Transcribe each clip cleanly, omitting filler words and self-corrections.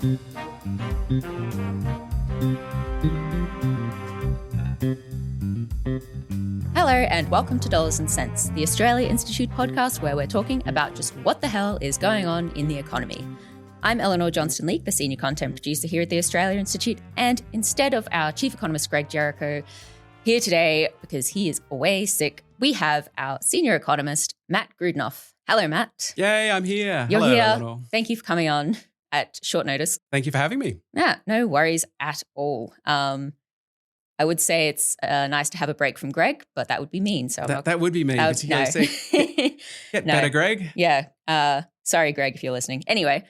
Hello and welcome to Dollars and Cents, the Australia Institute podcast where we're talking about just what the hell is going on in the economy. I'm Elinor Johnston-Leake, the senior content producer here at the Australia Institute, and instead of our chief economist Greg Jericho here today, because he is away sick, we have our senior economist Matt Grudnoff. Hello, Matt. Yay, I'm here. You're Hello, here. Elinor. Thank you for coming on at short notice. Thank you for having me. Yeah, no worries at all. I would say it's nice to have a break from Greg, but that would be mean. So That would be mean. No. Get No. better, Greg. Yeah. Sorry, Greg, if you're listening. Anyway,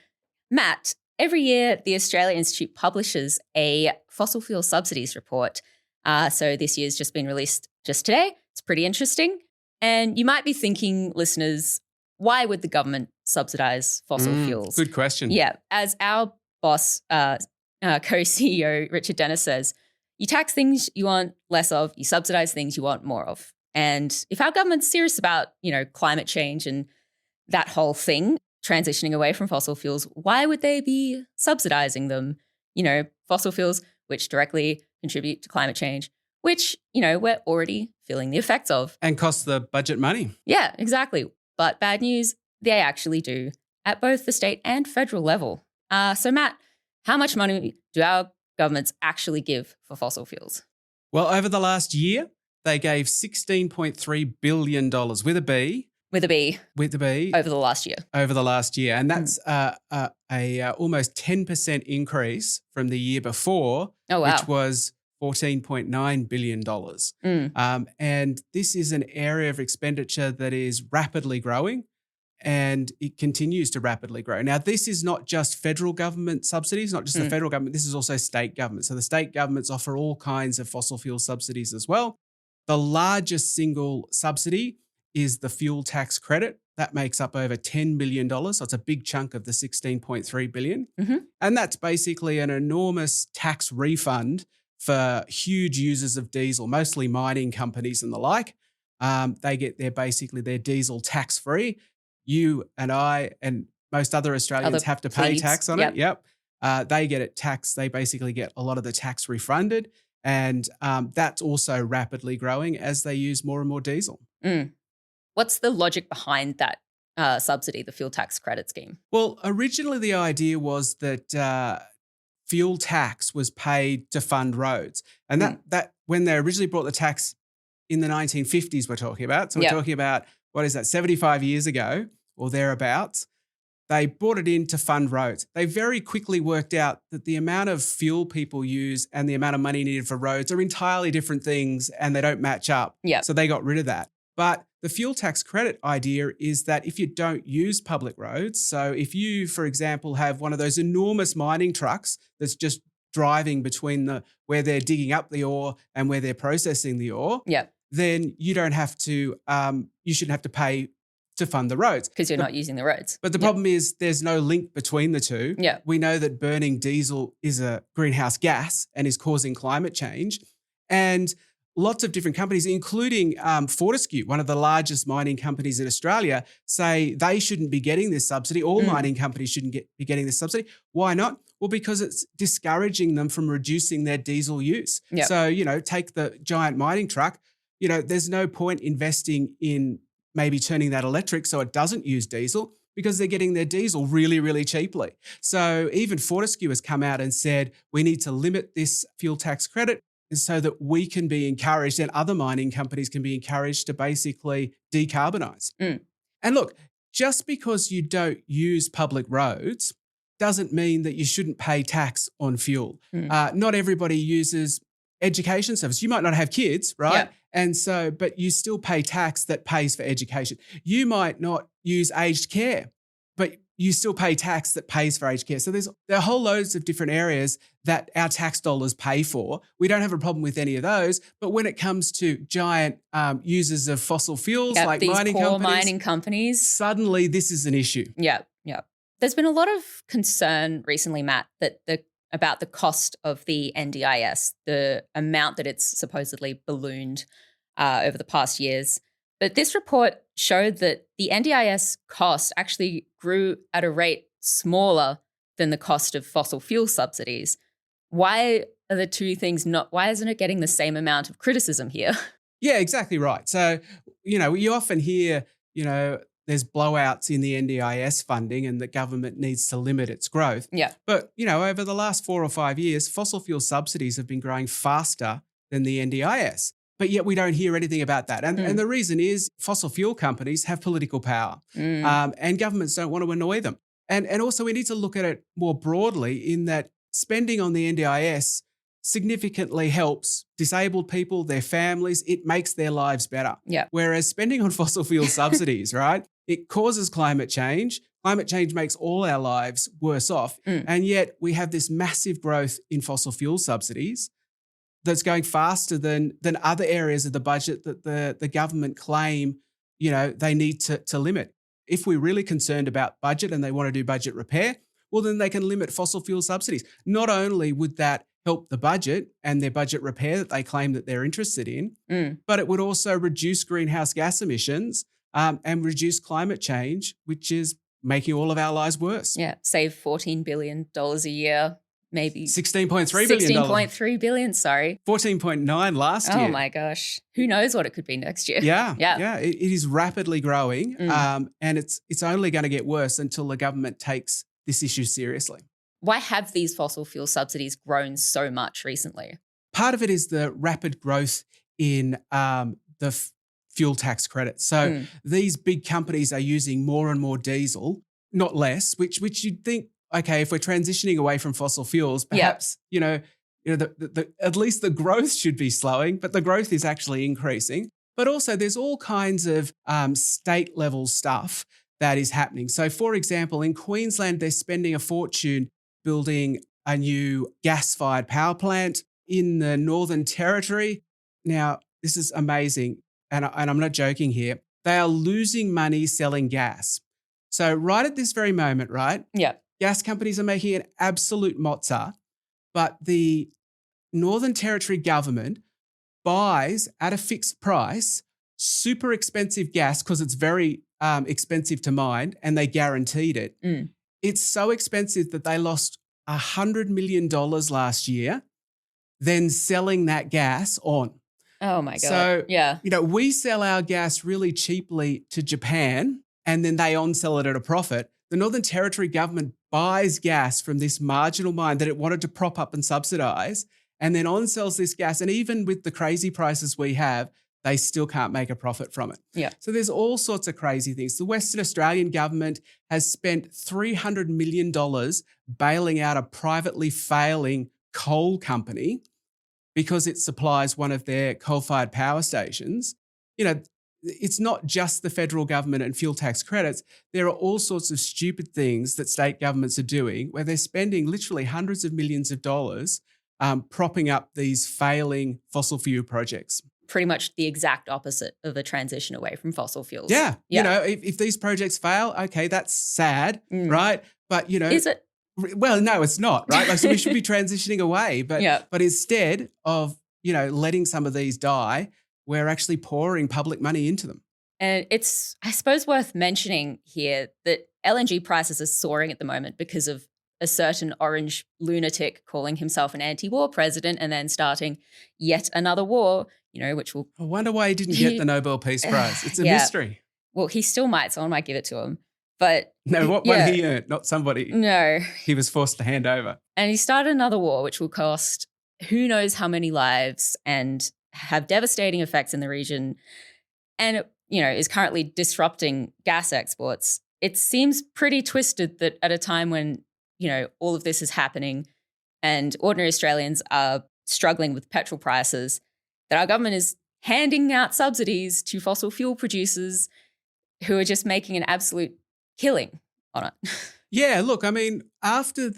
Matt, every year the Australia Institute publishes a fossil fuel subsidies report. So this year's just been released just today. It's pretty interesting. And you might be thinking, listeners, why would the government subsidise fossil fuels? Good question. Yeah. As our boss, co-CEO Richard Dennis says, you tax things you want less of, you subsidise things you want more of. And if our government's serious about, climate change and that whole thing, transitioning away from fossil fuels, why would they be subsidising them? Fossil fuels, which directly contribute to climate change, which, we're already feeling the effects of. And cost the budget money. Yeah, exactly. But bad news, they actually do at both the state and federal level. So Matt, how much money do our governments actually give for fossil fuels? Well, over the last year, they gave $16.3 billion with a B. With a B. Over the last year. And that's a almost 10% increase from the year before, which was $14.9 billion. And this is an area of expenditure that is rapidly growing, and it continues to rapidly grow. Now, this is not just federal government subsidies, not just the federal government, this is also state government. So the state governments offer all kinds of fossil fuel subsidies as well. The largest single subsidy is the fuel tax credit. That makes up over $10 billion. So it's a big chunk of the $16.3 billion. And that's basically an enormous tax refund for huge users of diesel, mostly mining companies and the like. They get their diesel tax-free. You and I and most other Australians have to pay tax on it. Yep. They get it taxed. They basically get a lot of the tax refunded. And that's also rapidly growing as they use more and more diesel. What's the logic behind that subsidy, the fuel tax credit scheme? Well, originally the idea was that fuel tax was paid to fund roads. And that when they originally brought the tax in the 1950s, we're talking about. So we're talking about, 75 years ago or thereabouts, they brought it in to fund roads. They very quickly worked out that the amount of fuel people use and the amount of money needed for roads are entirely different things and they don't match up. So they got rid of that. But the fuel tax credit idea is that if you don't use public roads, so if you, for example, have one of those enormous mining trucks that's just driving between where they're digging up the ore and where they're processing the ore, then you don't have to, you shouldn't have to pay to fund the roads. Because you're not using the roads. But the problem is there's no link between the two. We know that burning diesel is a greenhouse gas and is causing climate change. And lots of different companies, including Fortescue, one of the largest mining companies in Australia, say they shouldn't be getting this subsidy. All mining companies shouldn't be getting this subsidy. Why not? Well, because it's discouraging them from reducing their diesel use. So, take the giant mining truck. There's no point investing in maybe turning that electric so it doesn't use diesel because they're getting their diesel really, really cheaply. So even Fortescue has come out and said, we need to limit this fuel tax credit so that we can be encouraged and other mining companies can be encouraged to basically decarbonise. And look, just because you don't use public roads doesn't mean that you shouldn't pay tax on fuel. Not everybody uses education service. You might not have kids, right? And so, but you still pay tax that pays for education. You might not use aged care, but you still pay tax that pays for aged care. So there are whole loads of different areas that our tax dollars pay for. We don't have a problem with any of those. But when it comes to giant users of fossil fuels like these mining companies, suddenly this is an issue. There's been a lot of concern recently, Matt, that about the cost of the NDIS, the amount that it's supposedly ballooned over the past years. But this report showed that the NDIS cost actually grew at a rate smaller than the cost of fossil fuel subsidies. Why are the two things why isn't it getting the same amount of criticism here? Yeah, exactly right. So, you often hear, there's blowouts in the NDIS funding and the government needs to limit its growth. Yeah. But, over the last 4 or 5 years, fossil fuel subsidies have been growing faster than the NDIS. But yet we don't hear anything about that. And the reason is fossil fuel companies have political power and governments don't want to annoy them. And also we need to look at it more broadly in that spending on the NDIS significantly helps disabled people, their families. It makes their lives better. Yeah. Whereas spending on fossil fuel subsidies, right, it causes climate change. Climate change makes all our lives worse off. And yet we have this massive growth in fossil fuel subsidies that's going faster than other areas of the budget that the government claim, they need to limit. If we're really concerned about budget and they want to do budget repair, well, then they can limit fossil fuel subsidies. Not only would that help the budget and their budget repair that they claim that they're interested in, but it would also reduce greenhouse gas emissions and reduce climate change, which is making all of our lives worse. Yeah, save $14 billion a year, maybe. $16.3 billion. $16.3 billion, sorry. 14.9 last year. Oh my gosh. Who knows what it could be next year? Yeah. It is rapidly growing and it's only going to get worse until the government takes this issue seriously. Why have these fossil fuel subsidies grown so much recently? Part of it is the rapid growth in the fuel tax credits. So these big companies are using more and more diesel, not less, which you'd think, okay, if we're transitioning away from fossil fuels, perhaps, at least the growth should be slowing, but the growth is actually increasing. But also there's all kinds of state level stuff that is happening. So for example, in Queensland, they're spending a fortune building a new gas-fired power plant. In the Northern Territory, now this is amazing, and I'm not joking here, they are losing money selling gas. So right at this very moment, right? Yeah. Gas companies are making an absolute mozza, but the Northern Territory government buys at a fixed price super expensive gas because it's very expensive to mine and they guaranteed it. It's so expensive that they lost $100 million last year, then selling that gas on. Oh my God. So, yeah. We sell our gas really cheaply to Japan and then they on-sell it at a profit. The Northern Territory government buys gas from this marginal mine that it wanted to prop up and subsidise and then on-sells this gas. And even with the crazy prices we have, they still can't make a profit from it. Yeah. So there's all sorts of crazy things. The Western Australian government has spent $300 million bailing out a privately failing coal company because it supplies one of their coal-fired power stations. It's not just the federal government and fuel tax credits. There are all sorts of stupid things that state governments are doing where they're spending literally hundreds of millions of dollars propping up these failing fossil fuel projects. Pretty much the exact opposite of a transition away from fossil fuels. Yeah. If these projects fail, okay, that's sad, right? But, Is it? Well, no, it's not, right? So we should be transitioning away. But instead of, letting some of these die, we're actually pouring public money into them. And it's, I suppose, worth mentioning here that LNG prices are soaring at the moment because of a certain orange lunatic calling himself an anti-war president and then starting yet another war, which will... I wonder why he didn't get the Nobel Peace Prize. It's a mystery. Well, he still might. Someone might give it to him. But... No, what one he earned, not somebody. No. He was forced to hand over. And he started another war, which will cost who knows how many lives and have devastating effects in the region and, is currently disrupting gas exports. It seems pretty twisted that at a time when all of this is happening and ordinary Australians are struggling with petrol prices, that our government is handing out subsidies to fossil fuel producers who are just making an absolute killing on it. Yeah, look, after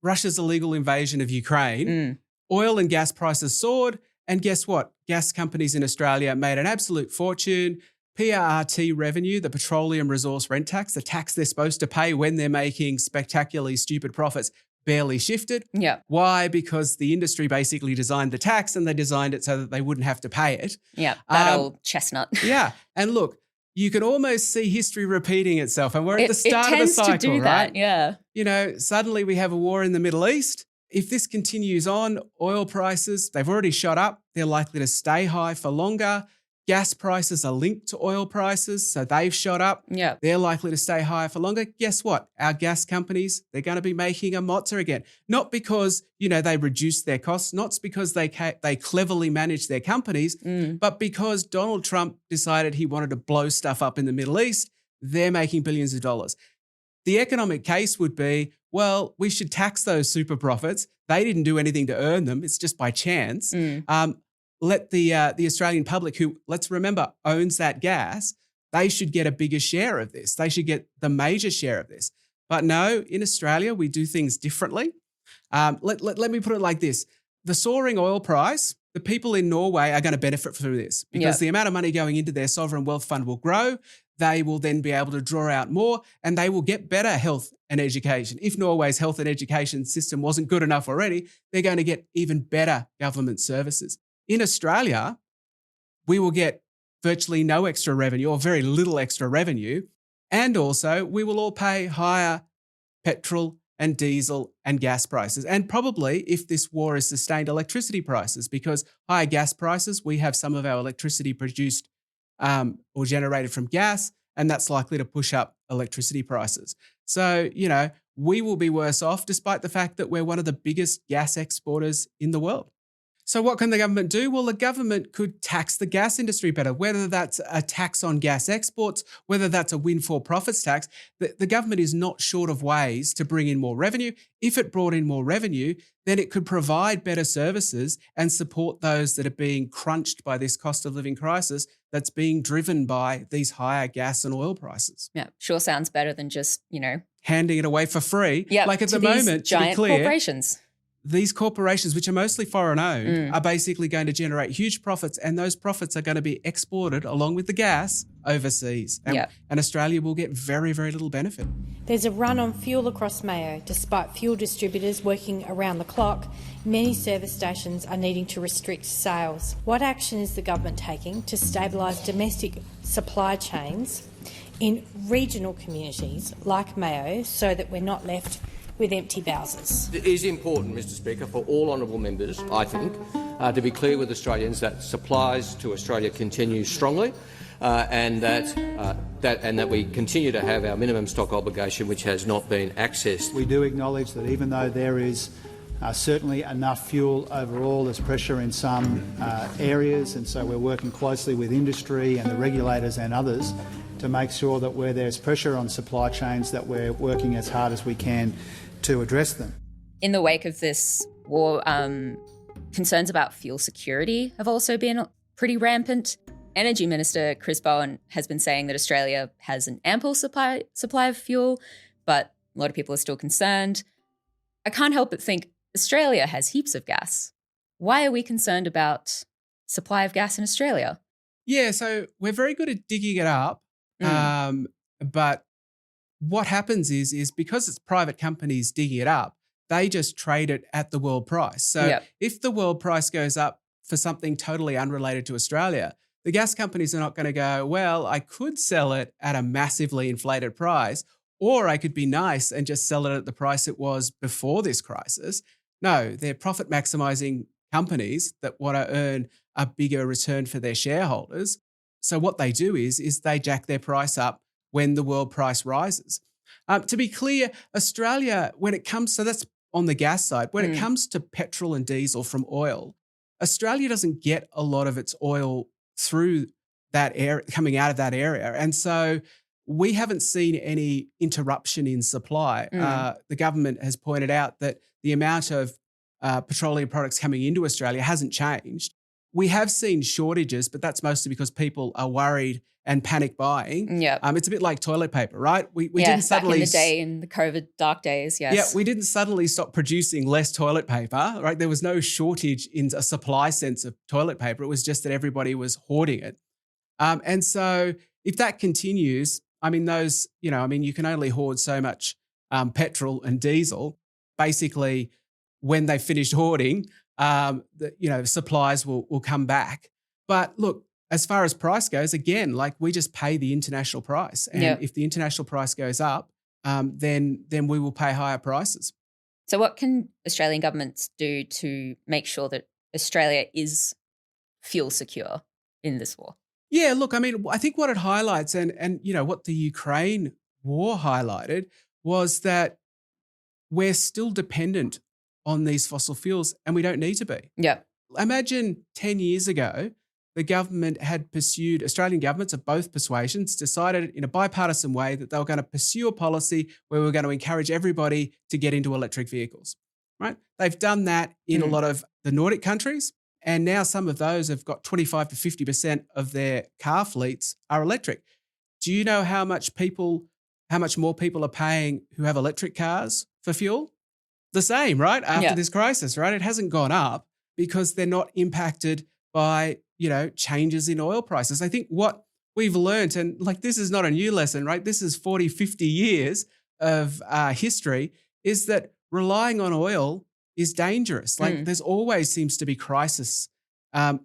Russia's illegal invasion of Ukraine, oil and gas prices soared. And guess what? Gas companies in Australia made an absolute fortune. PRRT revenue, the petroleum resource rent tax, the tax they're supposed to pay when they're making spectacularly stupid profits, barely shifted. Yeah. Why? Because the industry basically designed the tax and they designed it so that they wouldn't have to pay it. Yeah, that old chestnut. Yeah. And look, you can almost see history repeating itself. And we're at the start of a cycle, cycle, to do right? That, yeah. You know, suddenly we have a war in the Middle East. If this continues on, oil prices, they've already shot up. They're likely to stay high for longer. Gas prices are linked to oil prices, so they've shot up. Yeah. They're likely to stay higher for longer. Guess what? Our gas companies, they're going to be making a mozza again. Not because, you know, they reduced their costs, not because they cleverly managed their companies, but because Donald Trump decided he wanted to blow stuff up in the Middle East. They're making billions of dollars. The economic case would be, well, we should tax those super profits. They didn't do anything to earn them. It's just by chance. Let the Australian public, who, let's remember, owns that gas, they should get a bigger share of this. They should get the major share of this. But no, in Australia, we do things differently. Let me put it like this. The soaring oil price, the people in Norway are going to benefit from this because the amount of money going into their sovereign wealth fund will grow. They will then be able to draw out more and they will get better health and education. If Norway's health and education system wasn't good enough already, they're going to get even better government services. In Australia, we will get virtually no extra revenue or very little extra revenue. And also we will all pay higher petrol and diesel and gas prices. And probably, if this war is sustained, electricity prices, because higher gas prices, we have some of our electricity produced or generated from gas, and that's likely to push up electricity prices. So, you know, we will be worse off despite the fact that we're one of the biggest gas exporters in the world. So what can the government do? Well, the government could tax the gas industry better, whether that's a tax on gas exports, whether that's a windfall profits tax. The government is not short of ways to bring in more revenue. If it brought in more revenue, then it could provide better services and support those that are being crunched by this cost of living crisis that's being driven by these higher gas and oil prices. Yeah, sure sounds better than just, you know, handing it away for free. Yeah, like at the moment, giant to be clear, corporations. These corporations, which are mostly foreign owned, are basically going to generate huge profits, and those profits are going to be exported along with the gas overseas. And Australia will get very, very little benefit. There's a run on fuel across Mayo. Despite fuel distributors working around the clock, many service stations are needing to restrict sales. What action is the government taking to stabilise domestic supply chains in regional communities like Mayo so that we're not left with empty bouses? It is important, Mr Speaker, for all honourable members, I think, to be clear with Australians that supplies to Australia continue strongly and that we continue to have our minimum stock obligation, which has not been accessed. We do acknowledge that even though there is certainly enough fuel overall, there's pressure in some areas, and so we're working closely with industry and the regulators and others to make sure that where there's pressure on supply chains that we're working as hard as we can to address them. In the wake of this war, concerns about fuel security have also been pretty rampant. Energy Minister Chris Bowen has been saying that Australia has an ample supply of fuel, but a lot of people are still concerned. I can't help but think Australia has heaps of gas. Why are we concerned about supply of gas in Australia? Yeah, so we're very good at digging it up, but what happens is because it's private companies digging it up, they just trade it at the world price. So if the world price goes up for something totally unrelated to Australia, the gas companies are not going to go, well, I could sell it at a massively inflated price, or I could be nice and just sell it at the price it was before this crisis. No, they're profit maximizing companies that want to earn a bigger return for their shareholders. So what they do is they jack their price up when the world price rises. To be clear, Australia, when it comes, so that's on the gas side, when it comes to petrol and diesel from oil, Australia doesn't get a lot of its oil through that area, coming out of that area. And so we haven't seen any interruption in supply. The government has pointed out that the amount of petroleum products coming into Australia hasn't changed. We have seen shortages, but that's mostly because people are worried and panic buying. It's a bit like toilet paper, right? We didn't suddenly... back in the day, in the COVID dark days, yes. Yeah, we didn't suddenly stop producing less toilet paper, right? There was no shortage in a supply sense of toilet paper. It was just that everybody was hoarding it. And so if that continues, you can only hoard so much petrol and diesel. Basically, when they finished hoarding, supplies will come back. But look, as far as price goes, again, like we just pay the international price. And if the international price goes up, then we will pay higher prices. So what can Australian governments do to make sure that Australia is fuel secure in this war? Yeah, look, I mean, I think what it highlights and you know, what the Ukraine war highlighted was that we're still dependent on these fossil fuels and we don't need to be. Yeah. Imagine 10 years ago, the government had pursued, Australian governments of both persuasions decided in a bipartisan way that they were going to pursue a policy where we were going to encourage everybody to get into electric vehicles, right? They've done that in a lot of the Nordic countries. And now some of those have got 25 to 50% of their car fleets are electric. Do you know how much more people are paying who have electric cars for fuel? The same, right? After this crisis, right? It hasn't gone up because they're not impacted by, you know, changes in oil prices. I think what we've learned, and like this is not a new lesson, right? This is 40, 50 years of history, is that relying on oil is dangerous. Like there's always seems to be crisis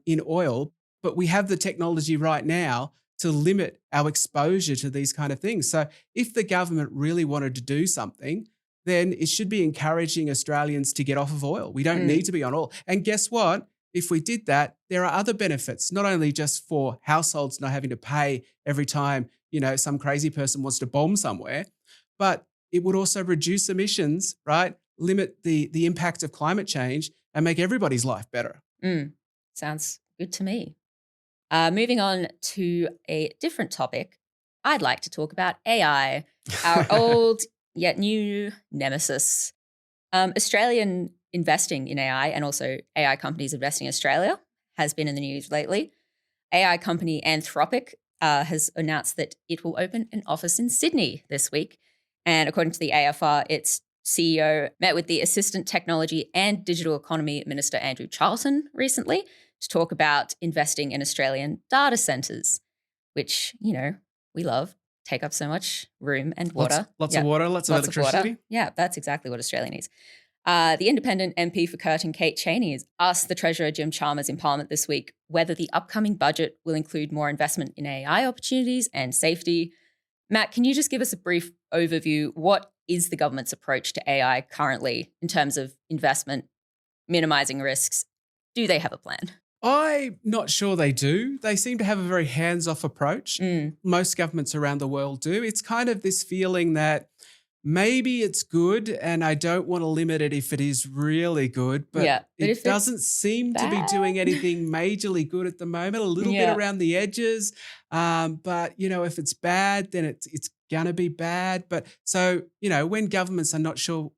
in oil, but we have the technology right now to limit our exposure to these kind of things. So if the government really wanted to do something, then it should be encouraging Australians to get off of oil. We don't need to be on oil. And guess what? If we did that, there are other benefits, not only just for households not having to pay every time, you know, some crazy person wants to bomb somewhere, but it would also reduce emissions, right? Limit the impact of climate change and make everybody's life better. Sounds good to me. Moving on to a different topic, I'd like to talk about AI, our old yet new nemesis. Australian investing in AI and also AI companies investing in Australia has been in the news lately. AI company Anthropic has announced that it will open an office in Sydney this week. And according to the AFR, its CEO met with the Assistant Technology and Digital Economy Minister Andrew Charlton recently to talk about investing in Australian data centres, which, you know, we love, take up so much room and water. Lots of water, lots of electricity. Yeah, that's exactly what Australia needs. The independent MP for Curtin, Kate Chaney, has asked the Treasurer, Jim Chalmers, in Parliament this week whether the upcoming budget will include more investment in AI opportunities and safety. Matt, can you just give us a brief overview? What is the government's approach to AI currently in terms of investment, minimising risks? Do they have a plan? I'm not sure they do. They seem to have a very hands-off approach. Most governments around the world do. It's kind of this feeling that maybe it's good and I don't want to limit it if it is really good, but it doesn't seem to be doing anything majorly good at the moment, a little bit around the edges. But, you know, if it's bad, then it's going to be bad. But so, you know, when governments are not sure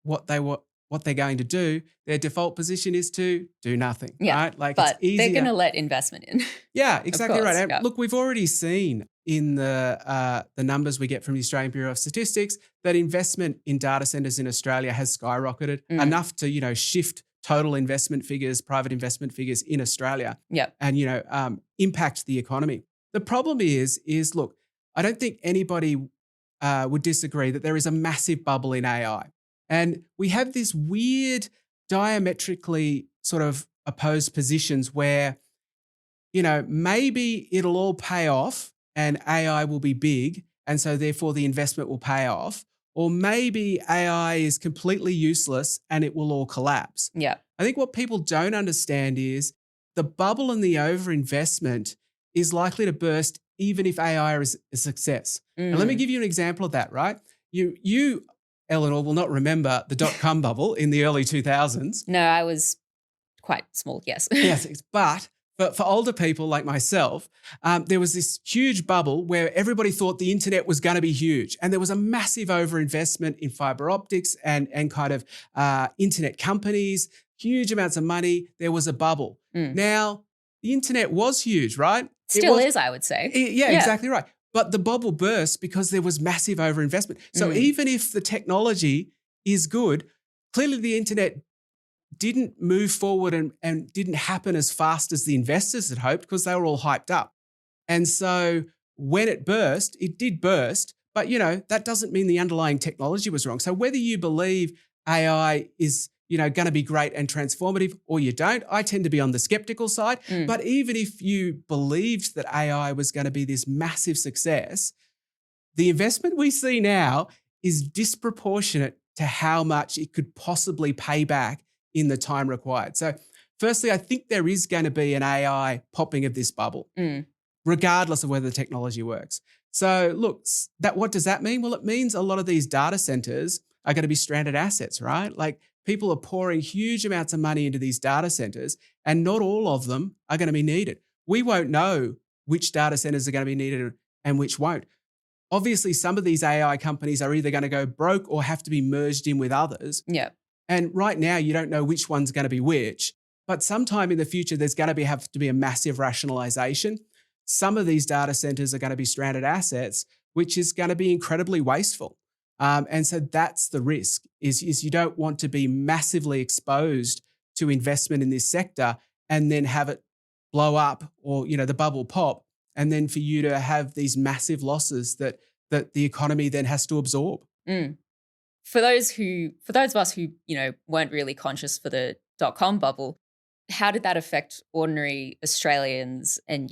what they're going to do, their default position is to do nothing, right? Like, but it's easier. They're going to let investment in. Yeah, exactly right. And yeah. Look, we've already seen in the numbers we get from the Australian Bureau of Statistics that investment in data centres in Australia has skyrocketed enough to, you know, shift total investment figures, private investment figures in Australia, and, you know, impact the economy. The problem is look, I don't think anybody would disagree that there is a massive bubble in AI. And we have this weird diametrically sort of opposed positions where, you know, maybe it'll all pay off and AI will be big and so therefore the investment will pay off. Or maybe AI is completely useless and it will all collapse. Yeah. I think what people don't understand is the bubble and the overinvestment is likely to burst even if AI is a success. And let me give you an example of that, right? You Elinor will not remember the dot-com bubble in the early 2000s. No, I was quite small, yes. Yes, but for older people like myself, there was this huge bubble where everybody thought the internet was going to be huge. And there was a massive overinvestment in fiber optics and kind of internet companies, huge amounts of money. There was a bubble. Now, the internet was huge, right? Still is, I would say. Yeah, exactly right. But the bubble burst because there was massive overinvestment. So even if the technology is good, clearly the internet didn't move forward and didn't happen as fast as the investors had hoped because they were all hyped up. And so when it burst, it did burst, but, you know, that doesn't mean the underlying technology was wrong. So whether you believe AI is, going to be great and transformative, or you don't. I tend to be on the skeptical side. But even if you believed that AI was going to be this massive success, the investment we see now is disproportionate to how much it could possibly pay back in the time required. So firstly, I think there is going to be an AI popping of this bubble, regardless of whether the technology works. So look, what does that mean? Well, it means a lot of these data centers are going to be stranded assets, right? Like people are pouring huge amounts of money into these data centers and not all of them are going to be needed. We won't know which data centers are going to be needed and which won't. Obviously, some of these AI companies are either going to go broke or have to be merged in with others. Yeah. And right now, you don't know which one's going to be which. But sometime in the future, there's going to have to be a massive rationalization. Some of these data centers are going to be stranded assets, which is going to be incredibly wasteful. And so that's the risk, is you don't want to be massively exposed to investment in this sector and then have it blow up or, the bubble pop, and then for you to have these massive losses that the economy then has to absorb. For those of us who, weren't really conscious for the .com bubble, how did that affect ordinary Australians? And,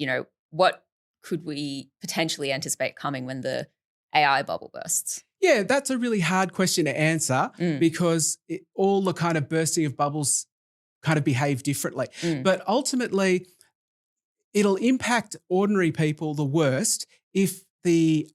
what could we potentially anticipate coming when the AI bubble bursts? Yeah, that's a really hard question to answer because all the kind of bursting of bubbles kind of behave differently. But ultimately, it'll impact ordinary people the worst if the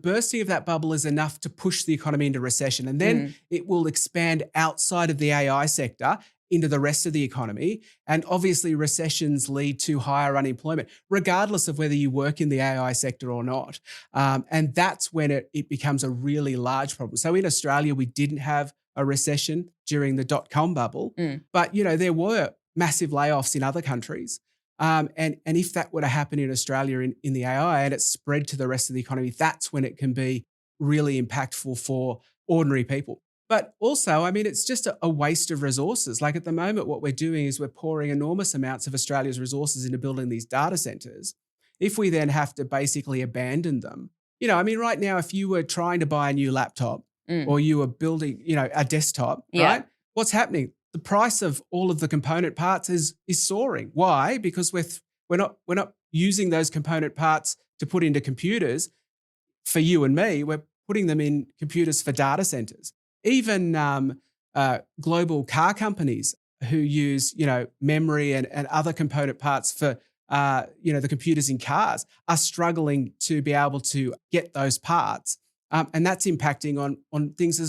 bursting of that bubble is enough to push the economy into recession. And then it will expand outside of the AI sector into the rest of the economy. And obviously recessions lead to higher unemployment, regardless of whether you work in the AI sector or not. And that's when it becomes a really large problem. So in Australia, we didn't have a recession during the .com bubble, but there were massive layoffs in other countries. And if that were to happen in Australia in the AI and it spread to the rest of the economy, that's when it can be really impactful for ordinary people. But also, it's just a waste of resources. Like at the moment, what we're doing is we're pouring enormous amounts of Australia's resources into building these data centers. If we then have to basically abandon them, right now, if you were trying to buy a new laptop or you were building, a desktop, right? What's happening? The price of all of the component parts is soaring. Why? Because we're not using those component parts to put into computers for you and me. We're putting them in computers for data centers. Even global car companies who use, memory and other component parts for, the computers in cars are struggling to be able to get those parts. And that's impacting on things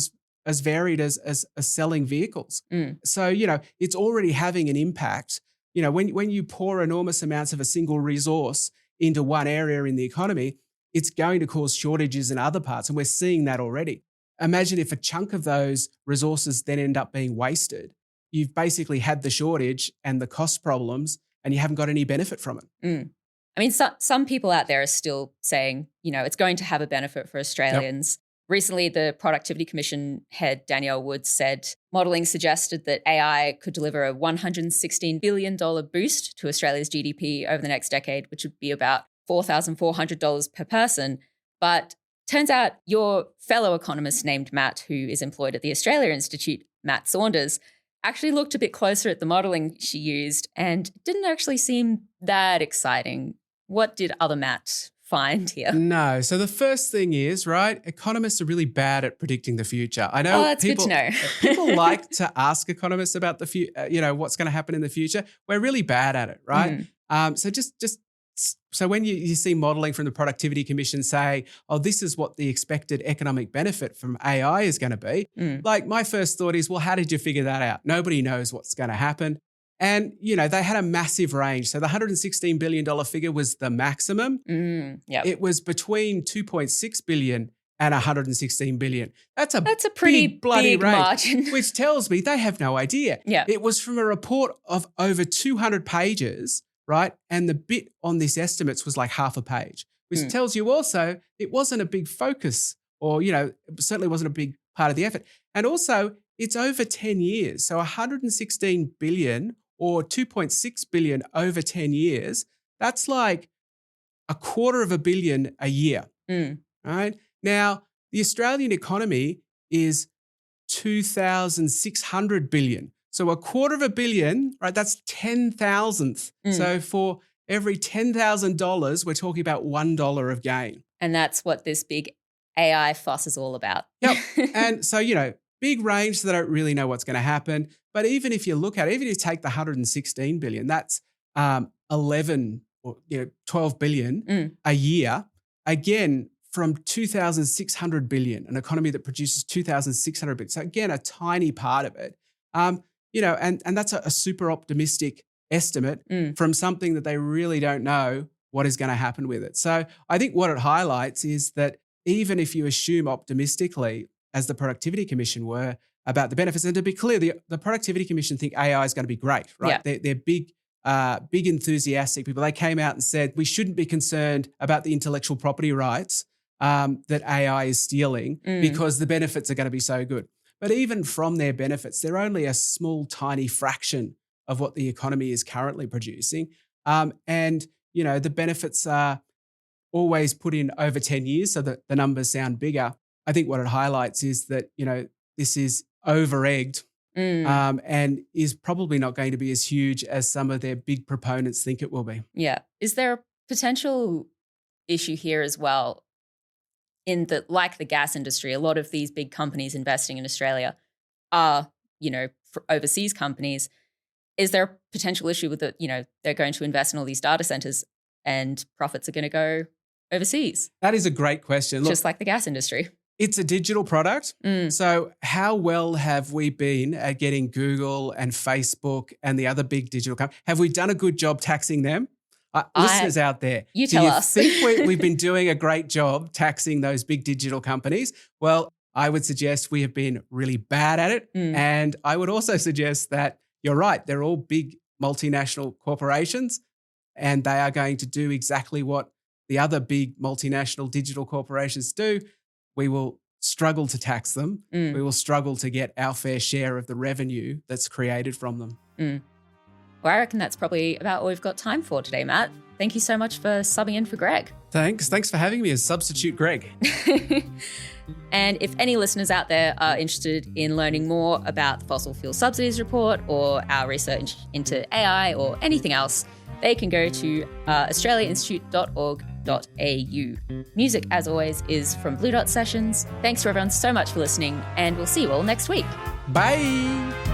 as varied as selling vehicles. So, it's already having an impact. When you pour enormous amounts of a single resource into one area in the economy, it's going to cause shortages in other parts. And we're seeing that already. Imagine if a chunk of those resources then end up being wasted. You've basically had the shortage and the cost problems and you haven't got any benefit from it. Some people out there are still saying, it's going to have a benefit for Australians. Yep. Recently, the Productivity Commission head, Danielle Woods, said modelling suggested that AI could deliver a $116 billion boost to Australia's GDP over the next decade, which would be about $4,400 per person. But turns out your fellow economist named Matt, who is employed at the Australia Institute, Matt Saunders, actually looked a bit closer at the modelling she used and didn't actually seem that exciting. What did other Matt find here? No. So the first thing is, right, economists are really bad at predicting the future. I know that's good to know. People like to ask economists about the future, what's going to happen in the future. We're really bad at it, right? So when you see modelling from the Productivity Commission say, oh, this is what the expected economic benefit from AI is going to be, like my first thought is, well, how did you figure that out? Nobody knows what's going to happen. And, they had a massive range. So the $116 billion figure was the maximum. It was between $2.6 billion and $116 billion. That's a pretty bloody big range, margin. which tells me they have no idea. Yeah. It was from a report of over 200 pages, right? And the bit on this estimates was like half a page, which tells you also it wasn't a big focus or, it certainly wasn't a big part of the effort. And also it's over 10 years. So 116 billion or 2.6 billion over 10 years, that's like $250 million a year, right? Now, the Australian economy is 2,600 billion. So $250 million, right? That's 10,000th. So for every $10,000, we're talking about $1 of gain. And that's what this big AI fuss is all about. Yep. And so, big range, so they don't really know what's going to happen. But even if you look at it, even if you take the 116 billion, that's 11 or 12 billion a year. Again, from 2,600 billion, an economy that produces 2,600 billion. So again, a tiny part of it. And that's a super optimistic estimate from something that they really don't know what is going to happen with it. So I think what it highlights is that even if you assume optimistically, as the Productivity Commission were, about the benefits, and to be clear, the Productivity Commission think AI is going to be great, right? Yeah. They're big enthusiastic people. They came out and said we shouldn't be concerned about the intellectual property rights that AI is stealing because the benefits are going to be so good. But even from their benefits, they're only a small, tiny fraction of what the economy is currently producing. And the benefits are always put in over 10 years so that the numbers sound bigger. I think what it highlights is that, this is over-egged and is probably not going to be as huge as some of their big proponents think it will be. Yeah. Is there a potential issue here as well in that, like the gas industry, a lot of these big companies investing in Australia are, overseas companies. Is there a potential issue with it? They're going to invest in all these data centers and profits are going to go overseas? That is a great question. Just like the gas industry. It's a digital product. So how well have we been at getting Google and Facebook and the other big digital companies? Have we done a good job taxing them? Listeners out there, you tell us. Do you think we've been doing a great job taxing those big digital companies? Well, I would suggest we have been really bad at it. And I would also suggest that you're right. They're all big multinational corporations and they are going to do exactly what the other big multinational digital corporations do. We will struggle to tax them. We will struggle to get our fair share of the revenue that's created from them. Well, I reckon that's probably about all we've got time for today, Matt. Thank you so much for subbing in for Greg. Thanks for having me as substitute Greg. And if any listeners out there are interested in learning more about the Fossil Fuel Subsidies Report or our research into AI or anything else, they can go to australiainstitute.org.au. Music, as always, is from Blue Dot Sessions. Thanks for everyone so much for listening, and we'll see you all next week. Bye.